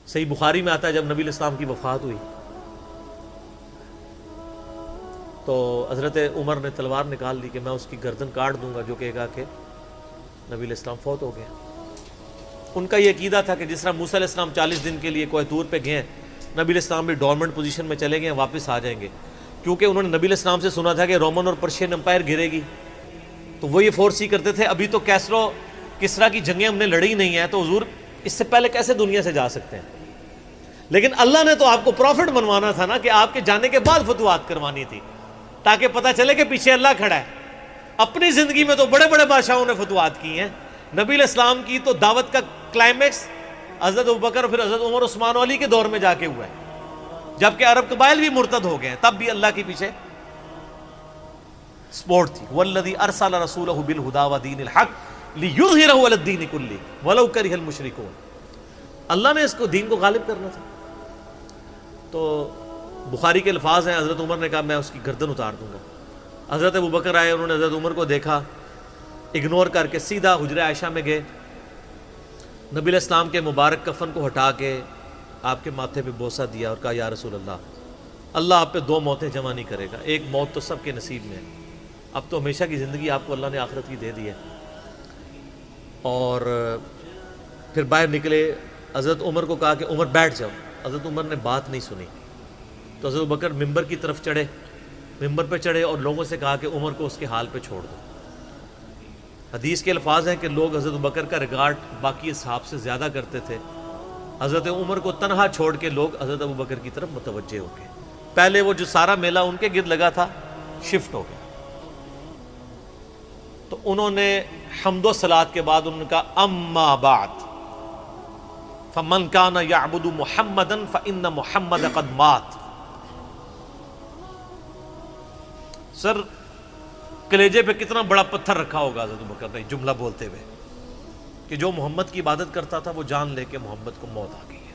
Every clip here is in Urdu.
صحیح بخاری میں آتا ہے جب نبی علیہ السلام کی وفات ہوئی تو حضرت عمر نے تلوار نکال لی کہ میں اس کی گردن کاٹ دوں گا جو کہے گا کہ نبی علیہ السلام فوت ہو گئے۔ ان کا یہ عقیدہ تھا کہ جس طرح موسیٰ علیہ السلام 40 دن کے لیے کوہ طور پہ گئے ہیں، نبی علیہ السلام بھی ڈورمنٹ پوزیشن میں چلے گئے ہیں، واپس آ جائیں گے، کیونکہ انہوں نے نبی علیہ السلام سے سنا تھا کہ رومن اور پرشین امپائر گرے گی، تو وہ یہ فورس ہی کرتے تھے ابھی تو کیسرو کسرا کی جنگیں ہم نے لڑی نہیں ہیں، تو حضور اس سے پہلے کیسے دنیا سے جا سکتے ہیں؟ لیکن اللہ نے تو آپ کو پروفٹ بنوانا تھا نا، کہ آپ کے جانے کے بعد فتوحات کروانی تھی، تاکہ پتہ چلے کہ پیچھے اللہ کھڑا ہے۔ اپنی زندگی میں تو بڑے بڑے بادشاہوں نے فتوحات کی ہیں، نبی علیہ السلام کی تو دعوت کا کلائمیکس حضرت ابوبکر پھر حضرت عمر عثمان و علی کے دور میں جا کے ہوا ہے، جبکہ عرب قبائل بھی مرتد ہو گئے ہیں، تب بھی اللہ کے پیچھے سپورٹ تھی۔ والذی ارسل رسولہ بالہدی ودین الحق لیظہرہ علی الدین کلہ ولو کرہ المشرکون، اللہ نے اس کو دین کو غالب کرنا تھا۔ تو بخاری کے الفاظ ہیں، حضرت عمر نے کہا میں اس کی گردن اتار دوں گا۔ حضرت ابوبکر آئے، انہوں نے حضرت عمر کو دیکھا، اگنور کر کے سیدھا حجرہ عائشہ میں گئے، نبی علیہ السلام کے مبارک کفن کو ہٹا کے آپ کے ماتھے پہ بوسہ دیا اور کہا یا رسول اللہ آپ پہ 2 موتیں جمع نہیں کرے گا، ایک موت تو سب کے نصیب میں ہے، اب تو ہمیشہ کی زندگی آپ کو اللہ نے آخرت کی دے دی ہے۔ اور پھر باہر نکلے، حضرت عمر کو کہا کہ عمر بیٹھ جاؤ، حضرت عمر نے بات نہیں سنی، تو حضرت بکر ممبر کی طرف چڑھے، ممبر پہ چڑھے اور لوگوں سے کہا کہ عمر کو اس کے حال پہ چھوڑ دو۔ حدیث کے الفاظ ہیں کہ لوگ حضرت بکر کا ریگارڈ باقی اصحاب سے زیادہ کرتے تھے، حضرت عمر کو تنہا چھوڑ کے لوگ حضرت ابو بکر کی طرف متوجہ ہو گئے۔ پہلے وہ جو سارا میلہ ان کے گرد لگا تھا شفٹ ہو گیا، تو انہوں نے حمد و صلات کے بعد انہوں نے کہا اما بعد فمن کان یعبد محمدا فإن محمد قد مات۔ سر کلیجے پہ کتنا بڑا پتھر رکھا ہوگا حضرت بکر نے جملہ بولتے ہوئے کہ جو محمد کی عبادت کرتا تھا وہ جان لے کہ محمد کو موت آ گئی ہے۔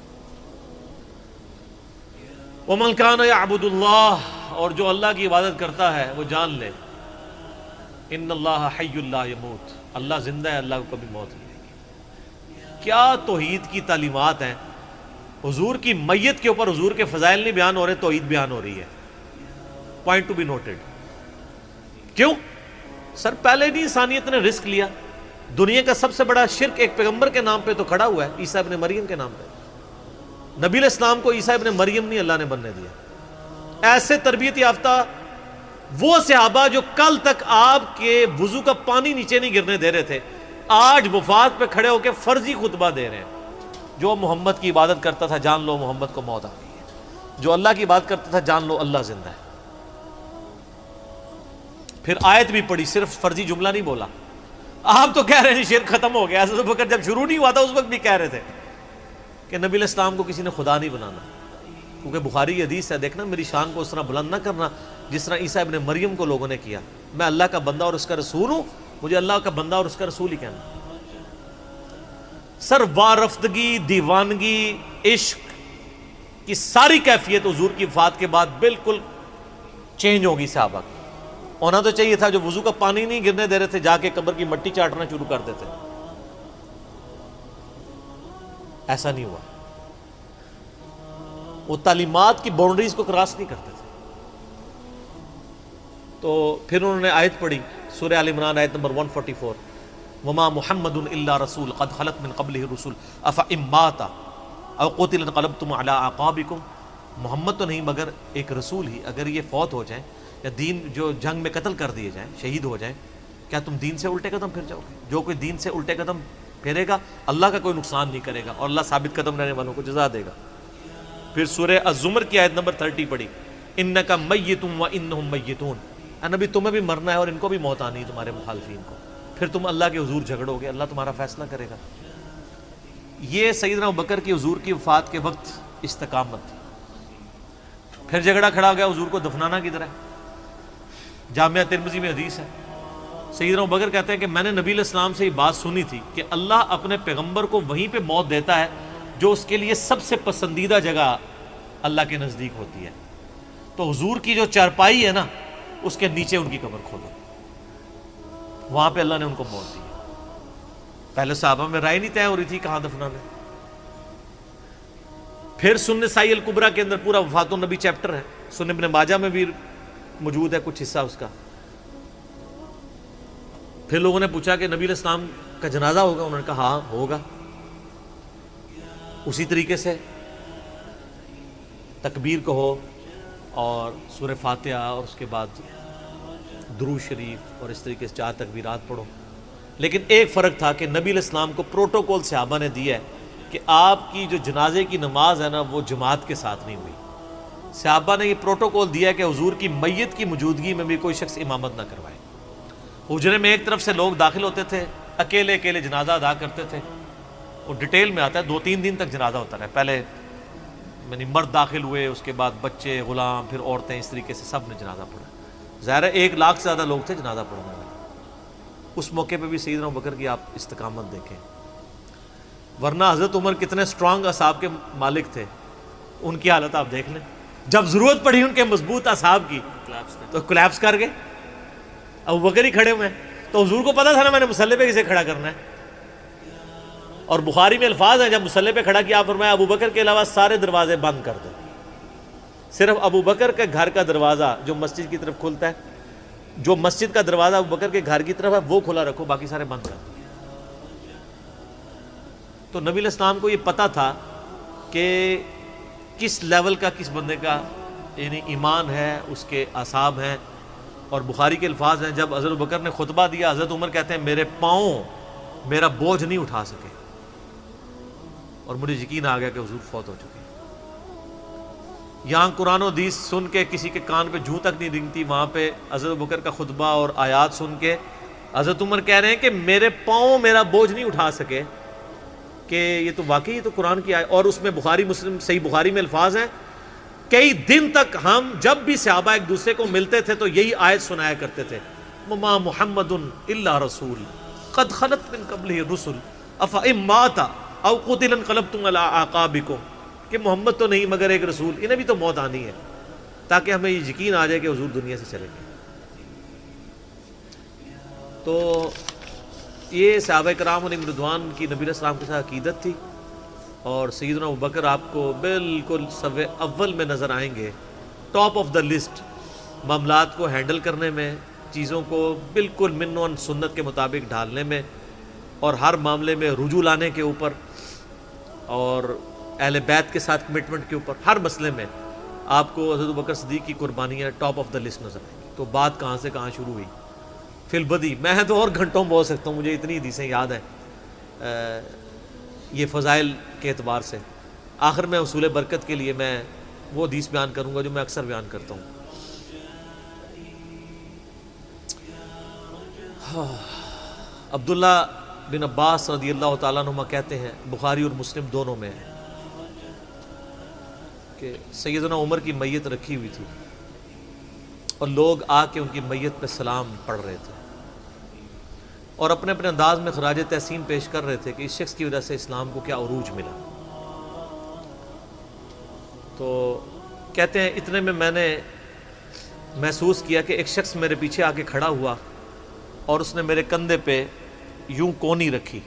ومن کان یعبد اللہ، اور جو اللہ کی عبادت کرتا ہے وہ جان لے ان اللہ حی لا یموت، اللہ زندہ ہے، اللہ کو کبھی موت نہیں آئے گی۔ کیا توحید کی تعلیمات ہیں! حضور کی میت کے اوپر حضور کے فضائل نہیں بیان ہو رہے، توحید بیان ہو رہی ہے۔ Point to be noted. کیوں؟ سر پہلے نہیں انسانیت نے رسک لیا، دنیا کا سب سے بڑا شرک ایک پیغمبر کے نام پہ تو کھڑا ہوا ہے، عیسیٰ ابن مریم کے نام پہ۔ نبی علیہ السلام کو عیسیٰ ابن مریم نہیں اللہ نے بننے دیا۔ ایسے تربیت یافتہ وہ صحابہ جو کل تک آپ کے وضو کا پانی نیچے نہیں گرنے دے رہے تھے، آج وفات پہ کھڑے ہو کے فرضی خطبہ دے رہے ہیں۔ جو محمد کی عبادت کرتا تھا جان لو محمد کو موت آ گئی ہے، جو اللہ کی عبادت کرتا تھا جان لو اللہ زندہ ہے۔ پھر آیت بھی پڑھی، صرف فرضی جملہ نہیں بولا۔ آپ تو کہہ رہے ہیں شرک ختم ہو گیا، حضرت بکر جب شروع نہیں ہوا تھا اس وقت بھی کہہ رہے تھے کہ نبی علیہ السلام کو کسی نے خدا نہیں بنانا، کیونکہ بخاری کی حدیث ہے، دیکھنا میری شان کو اس طرح بلند نہ کرنا جس طرح عیسیٰ ابن مریم کو لوگوں نے کیا۔ میں اللہ کا بندہ اور اس کا رسول ہوں، مجھے اللہ کا بندہ اور اس کا رسول ہی کہنا۔ سر وارفتگی، دیوانگی، عشق کی ساری کیفیت حضور کی وفات کے بعد بالکل چینج ہوگی۔ صحابہ کی ہونا تو چاہیے تھا جو وضو کا پانی نہیں گرنے دے رہے تھے جا کے قبر کی مٹی چاٹنا شروع کر دیتے، ایسا نہیں ہوا۔ وہ تعلیمات کی باؤنڈریز کو کراس نہیں کرتے تھے۔ تو پھر انہوں نے آیت پڑھی، سورہ آل عمران آیت نمبر 144، وما محمد الا رسول قد خلت من قبلہ الرسل افإن مات او قتل انقلبتم علی اعقابکم۔ محمد تو نہیں مگر ایک رسول ہی، اگر یہ فوت ہو جائیں یا دین جو جنگ میں قتل کر دیے جائیں، شہید ہو جائیں، کیا تم دین سے الٹے قدم پھر جاؤ گے؟ جو کوئی دین سے الٹے قدم پھیرے گا اللہ کا کوئی نقصان نہیں کرے گا، اور اللہ ثابت قدم رہنے والوں کو جزا دے گا۔ پھر سورہ الزمر کی آیت نمبر 30 پڑھی، انک میت وانہم میتون، اے نبی تمہیں بھی مرنا ہے اور ان کو بھی موت آنی ہے، تمہارے مخالفین کو، پھر تم اللہ کے حضور جھگڑو گے، اللہ تمہارا فیصلہ کرے گا۔ یہ سیدنا ابوبکر کی حضور کی وفات کے وقت استقامت تھی۔ پھر جھگڑا کھڑا ہو گیا حضور کو دفنانا کدھر ہے؟ جامعہ ترمذی میں حدیث ہے، سیدنا ابوبکر کہتے ہیں کہ میں نے نبی علیہ السلام سے یہ بات سنی تھی کہ اللہ اپنے پیغمبر کو وہیں پہ موت دیتا ہے جو اس کے لیے سب سے پسندیدہ جگہ اللہ کے نزدیک ہوتی ہے۔ تو حضور کی جو چارپائی ہے نا اس کے نیچے ان کی قبر کھودو، وہاں پہ اللہ نے ان کو موت دی۔ پہلے صحابہ میں رائے نہیں طے ہو رہی تھی کہاں دفنانا ہے۔ پھر سنن نسائی الکبریٰ کے اندر پورا وفات النبی چیپٹر ہے، سنن ابن ماجہ میں بھی موجود ہے کچھ حصہ اس کا۔ پھر لوگوں نے پوچھا کہ نبی علیہ السلام کا جنازہ ہوگا؟ انہوں نے کہا ہاں ہوگا۔ اسی طریقے سے تکبیر کہو اور سورہ فاتحہ اور اس کے بعد درود شریف اور اس طریقے سے 4 تکبیرات پڑھو۔ لیکن ایک فرق تھا کہ نبی علیہ السلام کو پروٹوکول صحابہ نے دیا ہے کہ آپ کی جو جنازے کی نماز ہے نا وہ جماعت کے ساتھ نہیں ہوئی۔ صحابہ نے یہ پروٹوکول دیا کہ حضور کی میت کی موجودگی میں بھی کوئی شخص امامت نہ کروائے۔ حجرے میں ایک طرف سے لوگ داخل ہوتے تھے، اکیلے اکیلے جنازہ ادا کرتے تھے، اور ڈیٹیل میں آتا ہے 2-3 دن تک جنازہ ہوتا رہا۔ پہلے یعنی مرد داخل ہوئے، اس کے بعد بچے، غلام، پھر عورتیں، اس طریقے سے سب نے جنازہ پڑھا۔ ظاہر ہے 1 لاکھ سے زیادہ لوگ تھے جنازہ پڑھنے والے۔ اس موقع پہ بھی سیدنا ابوبکر کی آپ استقامت دیکھیں، ورنہ حضرت عمر کتنے سٹرانگ اعصاب کے مالک تھے، ان کی حالت آپ دیکھ لیں۔ جب ضرورت پڑی ان کے مضبوط اعصاب کی تو کولیپس کر گئے۔ ابوبکر ہی کھڑے ہوئے ہیں، تو حضور کو پتا تھا نا میں نے مصلی پہ کسے کھڑا کرنا ہے۔ اور بخاری میں الفاظ ہیں جب مصلی پہ کھڑا کیا، آپ فرمایا ابوبکر کے علاوہ سارے دروازے بند کر دو، صرف ابوبکر کے گھر کا دروازہ جو مسجد کی طرف کھلتا ہے، جو مسجد کا دروازہ ابوبکر کے گھر کی طرف ہے وہ کھلا رکھو، باقی سارے بند کر دو۔ تو نبی علیہ السلام کو یہ پتا تھا کہ کس لیول کا کس بندے کا یعنی ایمان ہے، اس کے اعصاب ہیں۔ اور بخاری کے الفاظ ہیں جب حضرت ابوبکر نے خطبہ دیا، حضرت عمر کہتے ہیں میرے پاؤں میرا بوجھ نہیں اٹھا سکے، اور مجھے یقین آ گیا کہ حضور فوت ہو چکے۔ یہاں قرآن و حدیث سن کے کسی کے کان پہ جوں تک نہیں رنگتی، وہاں پہ حضرت ابوبکر کا خطبہ اور آیات سن کے حضرت عمر کہہ رہے ہیں کہ میرے پاؤں میرا بوجھ نہیں اٹھا سکے، کہ یہ تو واقعی یہ تو قرآن کی آیت۔ اور اس میں بخاری مسلم صحیح بخاری میں الفاظ ہیں کئی دن تک ہم جب بھی صحابہ ایک دوسرے کو ملتے تھے تو یہی آیت سنایا کرتے تھے، وما محمد الا رسول قد خلت من قبلہ الرسل افئن مات او قتل انقلبتم علی اعقابکم، کہ محمد تو نہیں مگر ایک رسول، انہیں بھی تو موت آنی ہے، تاکہ ہمیں یہ یقین آ جائے کہ حضور دنیا سے چلے گئے۔ تو یہ صحابہ کرام علیہم رضوان کی نبی علیہ السلام کے ساتھ عقیدت تھی، اور سیدنا ابوبکر آپ کو بالکل صف اول میں نظر آئیں گے، ٹاپ آف دا لسٹ، معاملات کو ہینڈل کرنے میں، چیزوں کو بالکل من و سنت کے مطابق ڈھالنے میں، اور ہر معاملے میں رجوع لانے کے اوپر، اور اہل بیت کے ساتھ کمٹمنٹ کے اوپر، ہر مسئلے میں آپ کو حضرت ابوبکر صدیق کی قربانیاں ٹاپ آف دا لسٹ نظر آئیں گی۔ تو بات کہاں سے کہاں شروع ہوئی، فی البدی میں تو اور گھنٹوں بول سکتا ہوں، مجھے اتنی حدیثیں یاد ہیں یہ فضائل کے اعتبار سے۔ آخر میں حصول برکت کے لیے میں وہ حدیث بیان کروں گا جو میں اکثر بیان کرتا ہوں۔ عبداللہ بن عباس رضی اللہ تعالیٰ عنہما کہتے ہیں، بخاری اور مسلم دونوں میں ہے، کہ سیدنا عمر کی میت رکھی ہوئی تھی اور لوگ آ کے ان کی میت پہ سلام پڑھ رہے تھے، اور اپنے اپنے انداز میں خراج تحسین پیش کر رہے تھے کہ اس شخص کی وجہ سے اسلام کو کیا عروج ملا۔ تو کہتے ہیں اتنے میں میں نے محسوس کیا کہ ایک شخص میرے پیچھے آ کے کھڑا ہوا اور اس نے میرے کندھے پہ یوں کونی رکھی،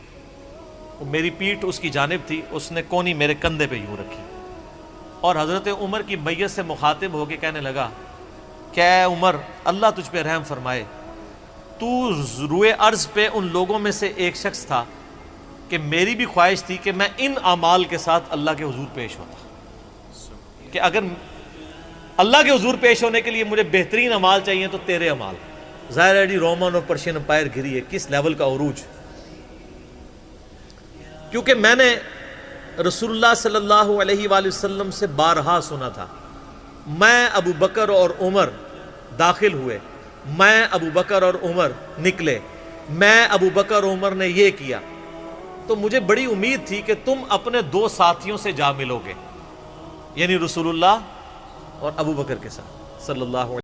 میری پیٹھ اس کی جانب تھی، اس نے کونی میرے کندھے پہ یوں رکھی، اور حضرت عمر کی میت سے مخاطب ہو کے کہنے لگا کہ اے عمر اللہ تجھ پہ رحم فرمائے، تو روئے ارض پہ ان لوگوں میں سے ایک شخص تھا کہ میری بھی خواہش تھی کہ میں ان اعمال کے ساتھ اللہ کے حضور پیش ہوتا، کہ اگر اللہ کے حضور پیش ہونے کے لیے مجھے بہترین اعمال چاہیے تو تیرے اعمال۔ ظاہر ہے جی رومن اور پرشین امپائر گری ہے، کس لیول کا عروج، کیونکہ میں نے رسول اللہ صلی اللہ علیہ وآلہ وسلم سے بارہا سنا تھا، میں ابو بکر اور عمر داخل ہوئے، میں ابو بکر اور عمر نکلے، میں ابو بکر اور عمر نے یہ کیا، تو مجھے بڑی امید تھی کہ تم اپنے 2 ساتھیوں سے جا ملو گے، یعنی رسول اللہ اور ابو بکر کے ساتھ صلی اللہ علیہ وسلم۔